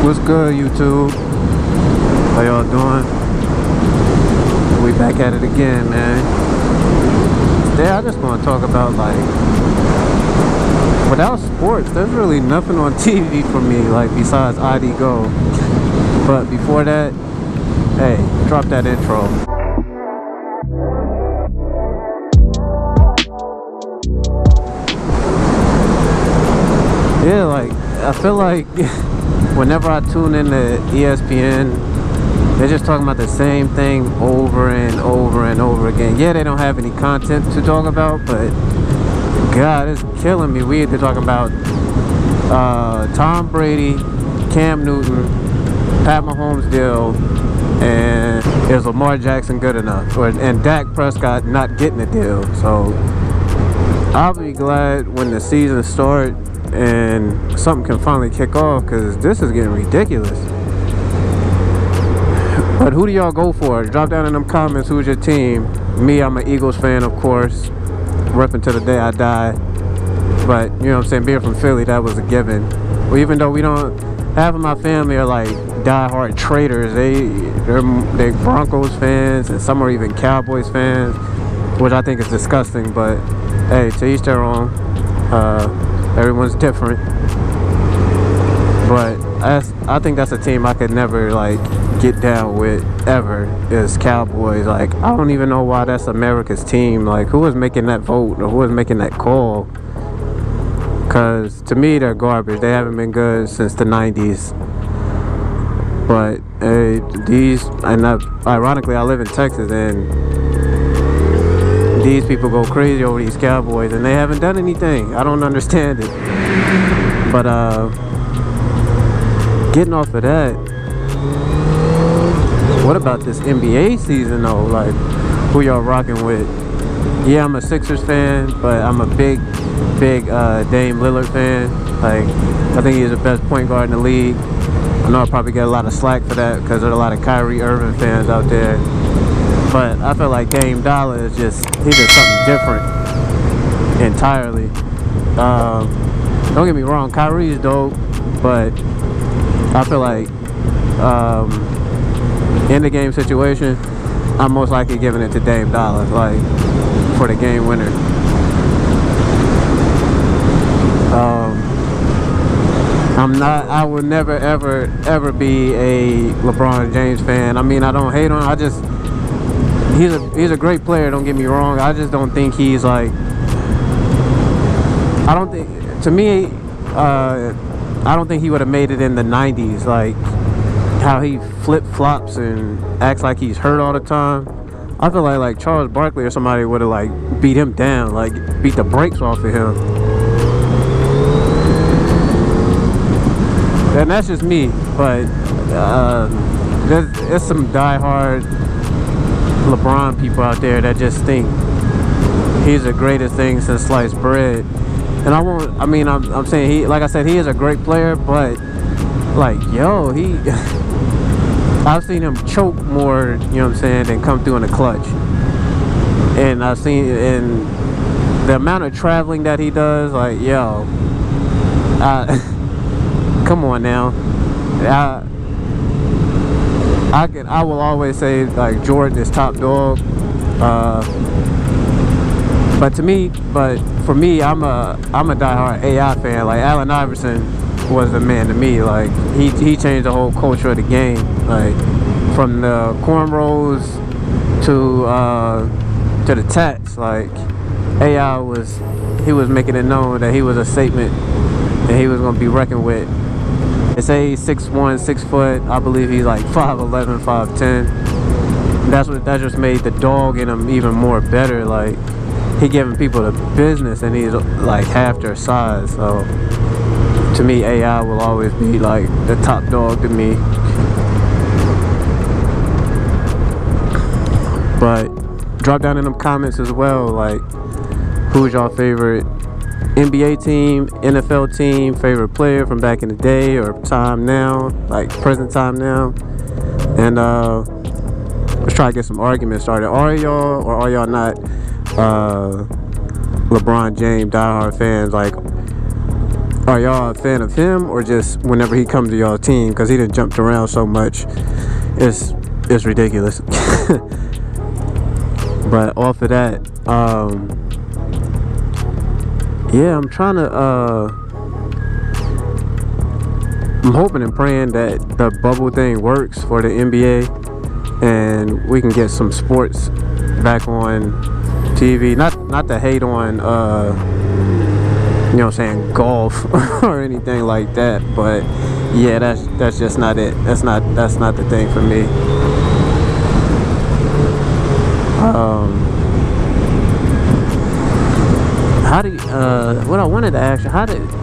What's good, YouTube? How y'all doing? We back at it again, man. Today I just want to talk about, like, without sports, there's really nothing on TV for me, like, besides ID Go. But before that, hey, drop that intro. Yeah, like, I feel like whenever I tune in to ESPN, they're just talking about the same thing over and over and over again. Yeah, they don't have any content to talk about, but God, it's killing me. We either talking about Tom Brady, Cam Newton, Pat Mahomes deal, and is Lamar Jackson good enough? And Dak Prescott not getting a deal. So I'll be glad when the season starts and something can finally kick off, because this is getting ridiculous. But who do y'all go for? Drop down in them comments who's your team. Me, I'm an Eagles fan, of course, repping to the day I die. But you know what I'm saying, being from Philly, that was a given. Well, even though we don't, half of my family are like diehard traders. They're Broncos fans, and some are even Cowboys fans, which I think is disgusting. But hey, to each their own. Everyone's different, but I think that's a team I could never like get down with ever, is Cowboys. Like, I don't even know why that's America's team. Like, who was making that vote or who was making that call? Because to me, they're garbage. They haven't been good since the 90s. But ironically, I live in Texas, and these people go crazy over these Cowboys, and they haven't done anything. I don't understand it. But getting off of that, what about this NBA season though? Like, who y'all rocking with? Yeah, I'm a Sixers fan, but I'm a big Dame Lillard fan. Like, I think he's the best point guard in the league. I know I'll probably get a lot of slack for that because there's a lot of Kyrie Irving fans out there. But I feel like Dame Dollar is he's just something different entirely. Don't get me wrong, Kyrie's dope, but I feel like in the game situation, I'm most likely giving it to Dame Dollar, like, for the game winner. I would never ever be a LeBron James fan. I mean, I don't hate him. He's a great player, don't get me wrong. I just don't think he's like, I don't think he would have made it in the 90s, like how he flip-flops and acts like he's hurt all the time. I feel like Charles Barkley or somebody would have like beat him down, like beat the brakes off of him. And that's just me, but there's some diehard LeBron people out there that just think he's the greatest thing since sliced bread. And I'm saying like I said, he is a great player, but like, yo, I've seen him choke more, you know what I'm saying, than come through in the clutch. And I've seen, and the amount of traveling that he does, like, yo, come on now. I will always say, like, Jordan is top dog. But for me, I'm a diehard AI fan. Like, Allen Iverson was the man to me. Like, he changed the whole culture of the game. Like, from the cornrows to the tats. Like, AI was making it known that he was a statement and he was gonna be reckoned with. They say he's 6'1", 6 foot. I believe he's like 5'11", 5'10". That just made the dog in him even more better. Like, he giving people the business, and he's like half their size. So to me, AI will always be like the top dog to me. But drop down in them comments as well, like, who's your favorite NBA team, NFL team, favorite player from back in the day or time now, like present time now. And let's try to get some arguments started. Are y'all or are y'all not LeBron James diehard fans? Like, Are y'all a fan of him, or just whenever he comes to y'all team? Because he done jumped around so much, it's ridiculous. But off of that, yeah, I'm trying to, I'm hoping and praying that the bubble thing works for the NBA and we can get some sports back on TV. Not to hate on, you know what I'm saying, golf or anything like that, but yeah, that's just not it. That's not the thing for me. How do you, what I wanted to ask you,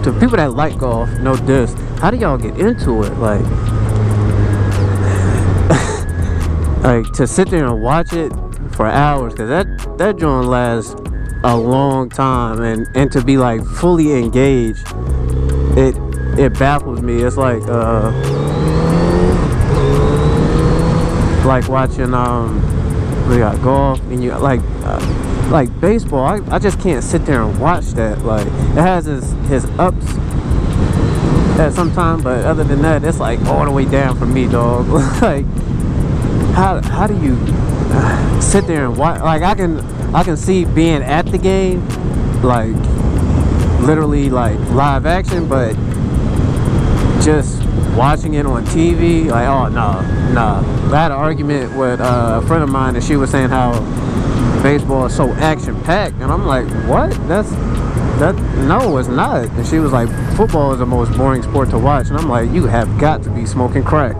to people that like golf, know this, how do y'all get into it? Like to sit there and watch it for hours, because that joint lasts a long time, and to be like fully engaged, it baffles me. It's like watching we got golf, and you like baseball. I just can't sit there and watch that. Like, it has his ups at some time, but other than that, it's like all the way down for me, dog. Like, how do you sit there and watch? Like, I can see being at the game, like literally like live action, but just watching it on TV, like, oh no. I had an argument with a friend of mine, and she was saying how baseball is so action-packed, and I'm like, what? No, it's not. And she was like, football is the most boring sport to watch, and I'm like, you have got to be smoking crack.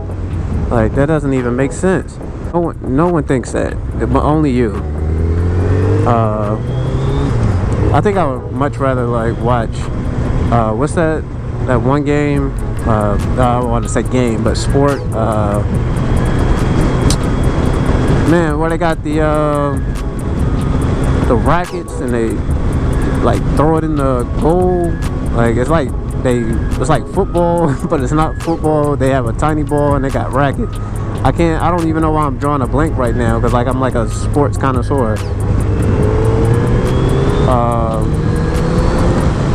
Like, that doesn't even make sense. No one thinks that, but only you. I think I would much rather like watch what's that one game, I don't want to say game, but sport, man, where they got the rackets and they like throw it in the goal. Like, it's like football, but it's not football. They have a tiny ball and they got rackets. I don't even know why I'm drawing a blank right now, because like I'm like a sports connoisseur.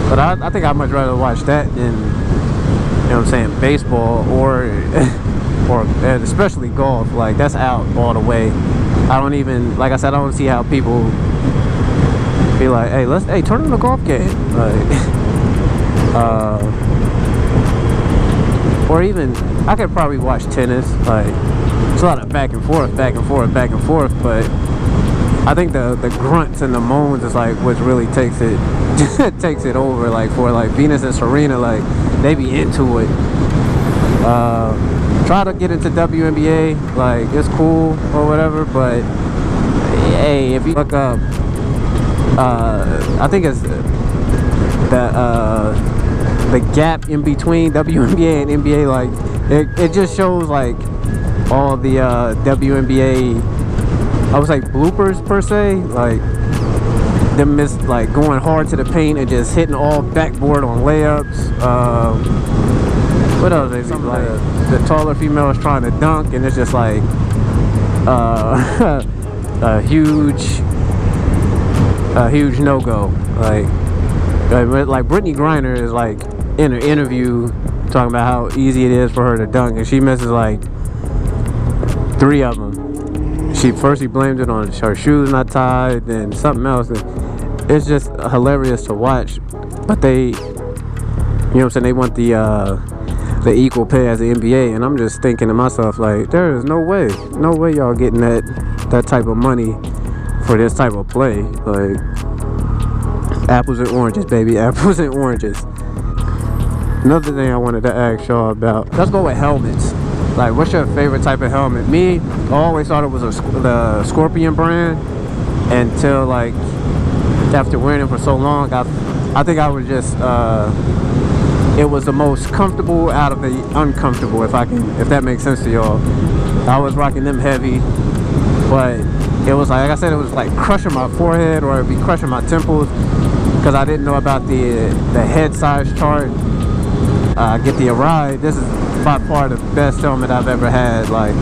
But I think I'd much rather watch that than, you know what I'm saying, baseball or especially golf. Like, that's out all the way. I don't even, like I said, I don't see how people be like, hey, turn on the golf game. Like, or even, I could probably watch tennis. Like, it's a lot of back and forth, but I think the grunts and the moans is like what really takes it takes it over. Like, for like Venus and Serena, like, they be into it. Try to get into WNBA, like, it's cool or whatever, but hey, if you look up, I think it's the gap in between WNBA and NBA, like, it just shows like all the WNBA, I would say, bloopers per se, like them going hard to the paint and just hitting all backboard on layups. What else? They be like the taller female is trying to dunk, and it's just like a huge no-go. Like Brittany Griner is like in an interview talking about how easy it is for her to dunk, and she misses like 3 of them. She blamed it on her shoes not tied, then something else. It's just hilarious to watch. But they, you know what I'm saying, they want the equal pay as the NBA, and I'm just thinking to myself, like, there is no way y'all getting that type of money for this type of play. Like, apples and oranges, baby, apples and oranges. Another thing I wanted to ask y'all about, let's go with helmets. Like, what's your favorite type of helmet? Me, I always thought it was the Scorpion brand, until like after wearing it for so long, I think I was just it was the most comfortable out of the uncomfortable, if that makes sense to y'all. I was rocking them heavy, but it was like I said, it was like crushing my forehead, or it'd be crushing my temples, because I didn't know about the head size chart. Get the ride. This is by far the best helmet I've ever had, like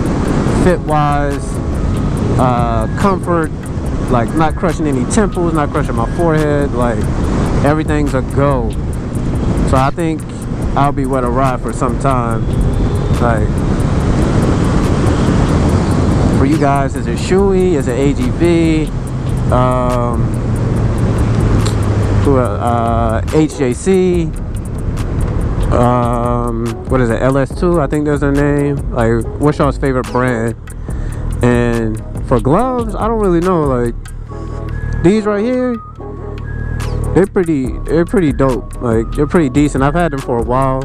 fit wise, comfort, like not crushing any temples, not crushing my forehead, like everything's a go. So I think I'll be with a ride for some time. Like, for you guys, is it Chewy? Is it AGV? HJC? What is it? LS2? I think that's their name. Like, what's y'all's favorite brand? And for gloves, I don't really know. Like, these right here, they're pretty dope. Like, they're pretty decent. I've had them for a while.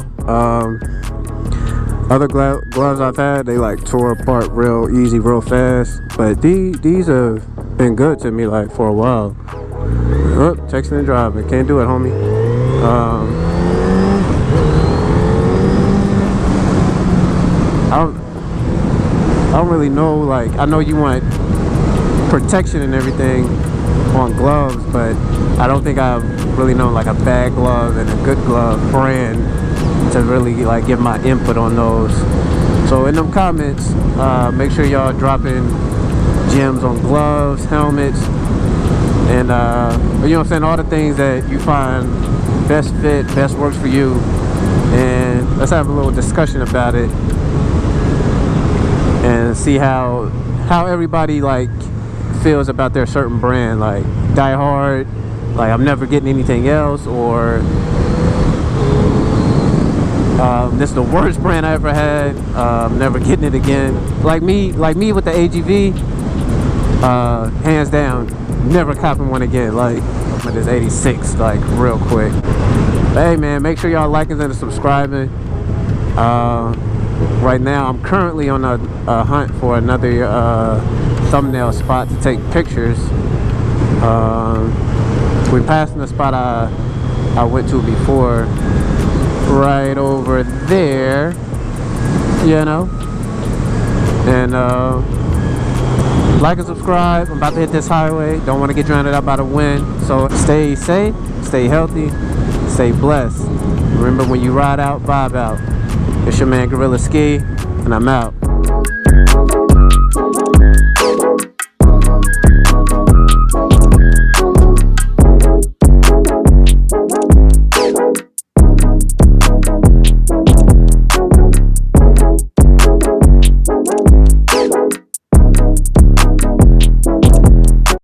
Other gloves I've had, they like tore apart real easy, real fast. But these have been good to me, like, for a while. Oh, texting and driving, can't do it, homie. I don't really know. Like, I know you want protection and everything on gloves, but I don't think I really know like a bad glove and a good glove brand to really like give my input on those. So in them comments, make sure y'all dropping gems on gloves, helmets, and you know what I'm saying, all the things that you find best fit, best works for you, and let's have a little discussion about it and see how everybody like feels about their certain brand. Like, die hard, like I'm never getting anything else, or this is the worst brand I ever had, never getting it again. Like me with the AGV, hands down, never copping one again. Like, with this 86, like, real quick. But hey man, make sure y'all liking and subscribing. Right now I'm currently on a hunt for another thumbnail spot to take pictures. We're passing the spot I went to before, right over there, you know. And like and subscribe. I'm about to hit this highway. Don't want to get drowned out by the wind. So stay safe, stay healthy, stay blessed. Remember, when you ride out, vibe out. It's your man Gorilla Ski, and I'm out.